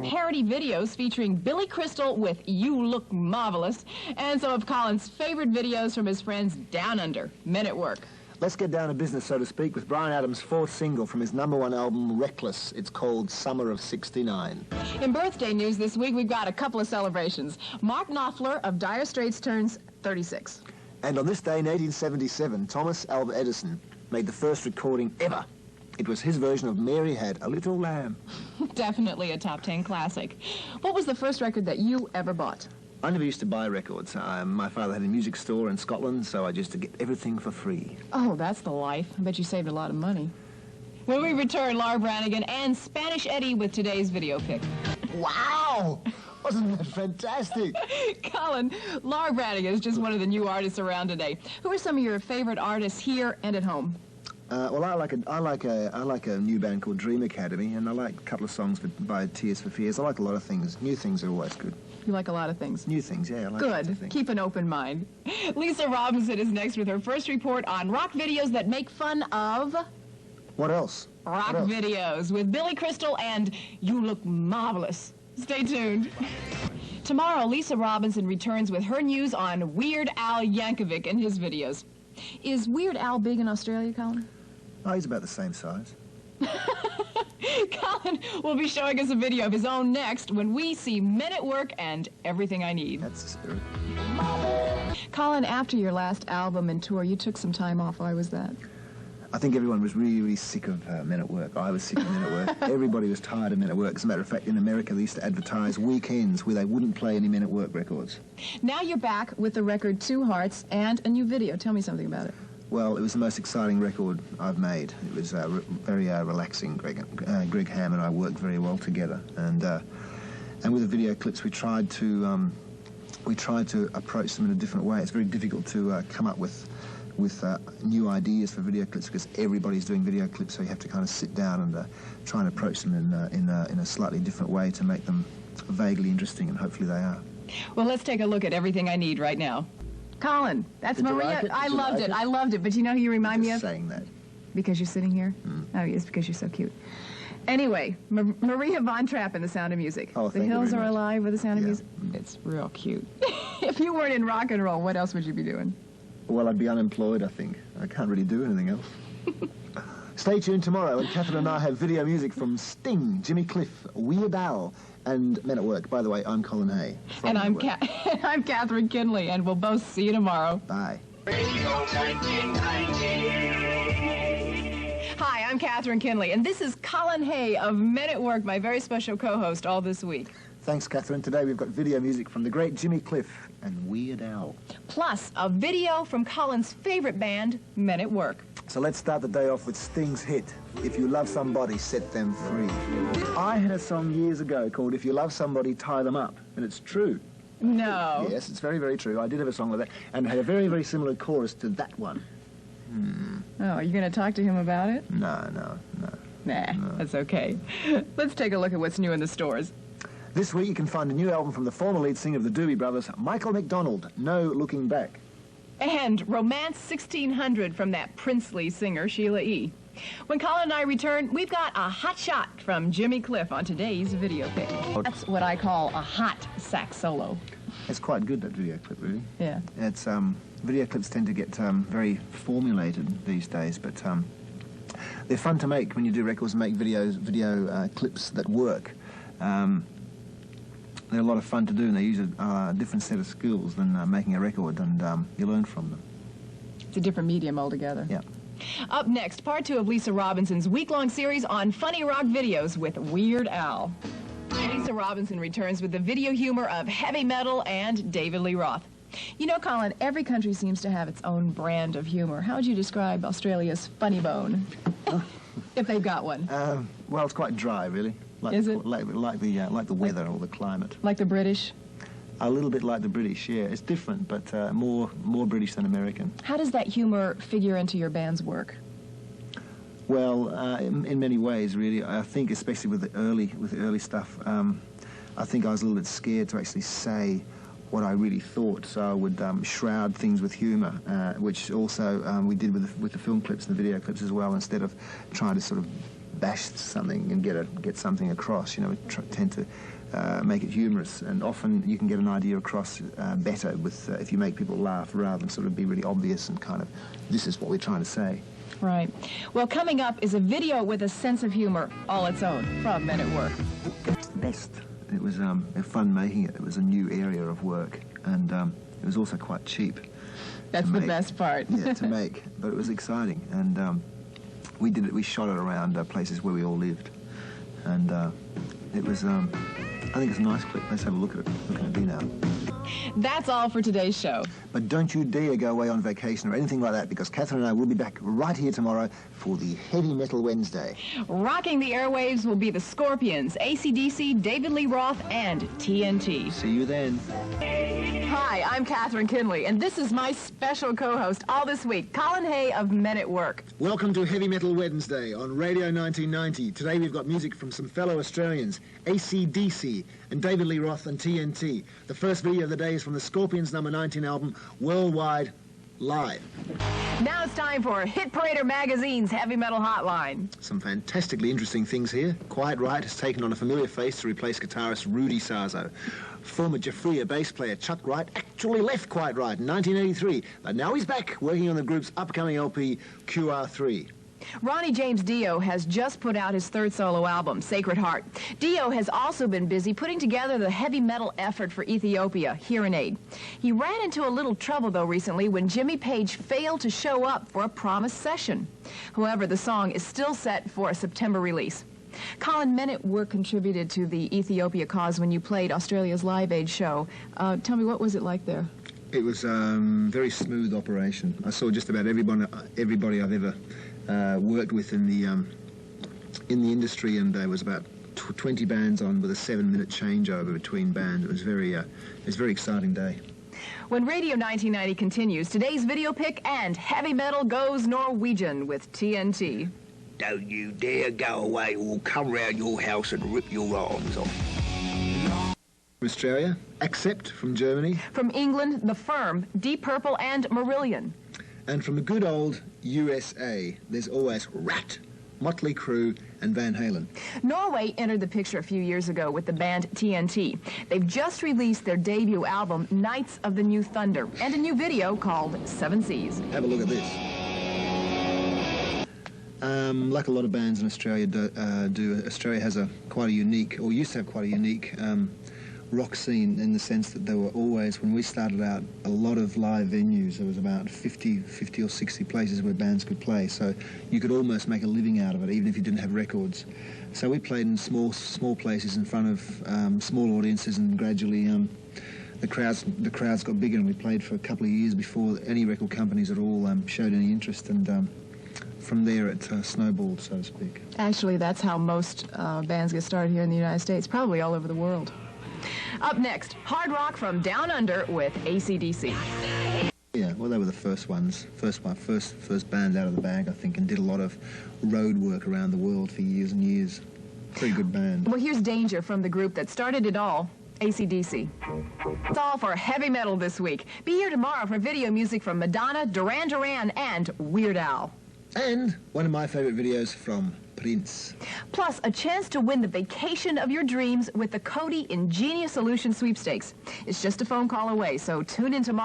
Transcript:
Parody videos featuring Billy Crystal with You Look Marvelous, and some of Colin's favorite videos from his friends down under, Men at Work. Let's get down to business, so to speak, with Bryan Adams' fourth single from his #1 album, Reckless. It's called Summer of '69. In birthday news this week, we've got a couple of celebrations. Mark Knopfler of Dire Straits turns 36. And on this day in 1877, Thomas Alva Edison made the first recording ever. It was his version of Mary Had a Little Lamb. Definitely a top 10 classic. What was the first record that you ever bought? I never used to buy records. My father had a music store in Scotland, so I used to get everything for free. Oh, that's the life. I bet you saved a lot of money. When we return, Laura Branigan and Spanish Eddie with today's video pick. Wow! Wasn't that fantastic? Colin, Laura Branigan is just one of the new artists around today. Who are some of your favorite artists here and at home? Well, I like a new band called Dream Academy, and I like a couple of songs by Tears for Fears. I like a lot of things. New things are always good. You like a lot of things? New things, yeah. I like good. Keep an open mind. Lisa Robinson is next with her first report on rock videos that make fun of... What else? Rock videos with Billy Crystal and You Look Marvelous. Stay tuned. Tomorrow, Lisa Robinson returns with her news on Weird Al Yankovic and his videos. Is Weird Al big in Australia, Colin? Oh, he's about the same size. Colin will be showing us a video of his own next when we see Men at Work and Everything I Need. That's the spirit. Colin, after your last album and tour, you took some time off. Why was that? I think everyone was really, really sick of Men at Work. I was sick of Men at Work. Everybody was tired of Men at Work. As a matter of fact, in America, they used to advertise weekends where they wouldn't play any Men at Work records. Now you're back with the record Two Hearts and a new video. Tell me something about it. Well, it was the most exciting record I've made. It was very relaxing. Greg Ham and I worked very well together, and with the video clips, we tried to approach them in a different way. It's very difficult to come up with new ideas for video clips because everybody's doing video clips, so you have to kind of sit down and try and approach them in a slightly different way to make them vaguely interesting, and hopefully they are. Well, let's take a look at Everything I Need right now. Colin, that's Maria. I loved it. I loved it. But you know who you remind me of? Saying that. Because you're sitting here? Oh, yes, because you're so cute. Anyway, Maria Von Trapp in The Sound of Music. Oh, The Hills Are Alive with The Sound of Yeah. Music. It's real cute. If you weren't in rock and roll, what else would you be doing? Well, I'd be unemployed, I think. I can't really do anything else. Stay tuned tomorrow, and Catherine and I have video music from Sting, Jimmy Cliff, Weird Al, and Men at Work. By the way, I'm Colin Hay. And I'm Catherine Kinley, and we'll both see you tomorrow. Bye. Radio 1990. Hi, I'm Catherine Kinley, and this is Colin Hay of Men at Work, my very special co-host all this week. Thanks, Catherine. Today we've got video music from the great Jimmy Cliff and Weird Al. Plus, a video from Colin's favorite band, Men at Work. So let's start the day off with Sting's hit, If You Love Somebody, Set Them Free. I had a song years ago called If You Love Somebody, Tie Them Up, and it's true. No. Yes, it's very, very true. I did have a song like that, and had a very, very similar chorus to that one. Oh, are you going to talk to him about it? No. Nah, that's okay. Let's take a look at what's new in the stores. This week you can find a new album from the former lead singer of the Doobie Brothers, Michael McDonald, No Looking Back. And Romance 1600 from that princely singer, Sheila E. When Colin and I return, we've got a hot shot from Jimmy Cliff on today's video pick. That's what I call a hot sax solo. It's quite good, that video clip, really. Yeah. It's, video clips tend to get very formulated these days, but they're fun to make when you do records and make video clips that work. They're a lot of fun to do, and they use a different set of skills than making a record, and you learn from them. It's a different medium altogether. Yeah. Up next, part 2 of Lisa Robinson's week-long series on funny rock videos with Weird Al. Lisa Robinson returns with the video humor of heavy metal and David Lee Roth. You know, Colin, every country seems to have its own brand of humor. How would you describe Australia's funny bone? If they've got one. Well, it's quite dry, really. Is it? Like the weather or the climate. Like the British? A little bit like the British, yeah. It's different, but more British than American. How does that humor figure into your band's work? Well, in many ways, really. I think, especially with the early stuff, I think I was a little bit scared to actually say what I really thought, so I would shroud things with humour, which also we did with the film clips and the video clips as well, instead of trying to sort of bash something and get something across. You know, we tend to make it humorous, and often you can get an idea across better with if you make people laugh rather than sort of be really obvious and kind of, this is what we're trying to say. Right. Well, coming up is a video with a sense of humor all its own from Men at Work. It's the best. It was fun making it. It was a new area of work, and it was also quite cheap. That's the best part. Yeah, to make, but it was exciting, and we did it. We shot it around places where we all lived, and it was. I think it's a nice clip. Let's have a look at it. Look at it now. That's all for today's show. But don't you dare go away on vacation or anything like that, because Catherine and I will be back right here tomorrow for the Heavy Metal Wednesday. Rocking the airwaves will be the Scorpions, AC/DC, David Lee Roth, and TNT. See you then. Hi, I'm Catherine Kinley, and this is my special co-host all this week, Colin Hay of Men at Work. Welcome to Heavy Metal Wednesday on Radio 1990. Today we've got music from some fellow Australians, AC/DC and David Lee Roth and TNT. The first video of the day is from the Scorpions' number 19 album, Worldwide Live. Now it's time for Hit Parader Magazine's Heavy Metal Hotline. Some fantastically interesting things here. Quiet Riot has taken on a familiar face to replace guitarist Rudy Sarzo. Former Jaffrey bass player Chuck Wright actually left Quiet Riot in 1983, but now he's back working on the group's upcoming LP, QR3. Ronnie James Dio has just put out his third solo album, Sacred Heart. Dio has also been busy putting together the heavy metal effort for Ethiopia, Hear and Aid. He ran into a little trouble, though, recently when Jimmy Page failed to show up for a promised session. However, the song is still set for a September release. Colin, Men at Work contributed to the Ethiopia cause when you played Australia's Live Aid show. Tell me, what was it like there? It was a very smooth operation. I saw just about everybody I've ever worked with in the industry, and there was about 20 bands on with a 7-minute changeover between bands. It was a very exciting day. When Radio 1990 continues, today's video pick and heavy metal goes Norwegian with TNT. Don't you dare go away, or we'll come round your house and rip your arms off. From Australia, Accept from Germany. From England, The Firm, Deep Purple, and Marillion. And from the good old USA, there's always Rat, Motley Crue, and Van Halen. Norway entered the picture a few years ago with the band TNT. They've just released their debut album, Knights of the New Thunder, and a new video called Seven Seas. Have a look at this. Like a lot of bands in Australia Australia has quite a unique, or used to have quite a unique rock scene, in the sense that there were always, when we started out, a lot of live venues. There was about 50 or 60 places where bands could play, so you could almost make a living out of it, even if you didn't have records. So we played in small places in front of small audiences, and gradually the crowds got bigger, and we played for a couple of years before any record companies at all showed any interest, and from there it snowballed, so to speak. Actually, that's how most bands get started here in the United States, probably all over the world. Up next, hard rock from Down Under with AC/DC. Yeah, well, they were the first ones, first band out of the bag, I think, and did a lot of road work around the world for years and years. Pretty good band. Well, here's Danger from the group that started it all, AC/DC. That's all for heavy metal this week. Be here tomorrow for video music from Madonna, Duran Duran, and Weird Al. And one of my favorite videos from Prince. Plus, a chance to win the vacation of your dreams with the Cody Ingenious Solution Sweepstakes. It's just a phone call away, so tune in tomorrow.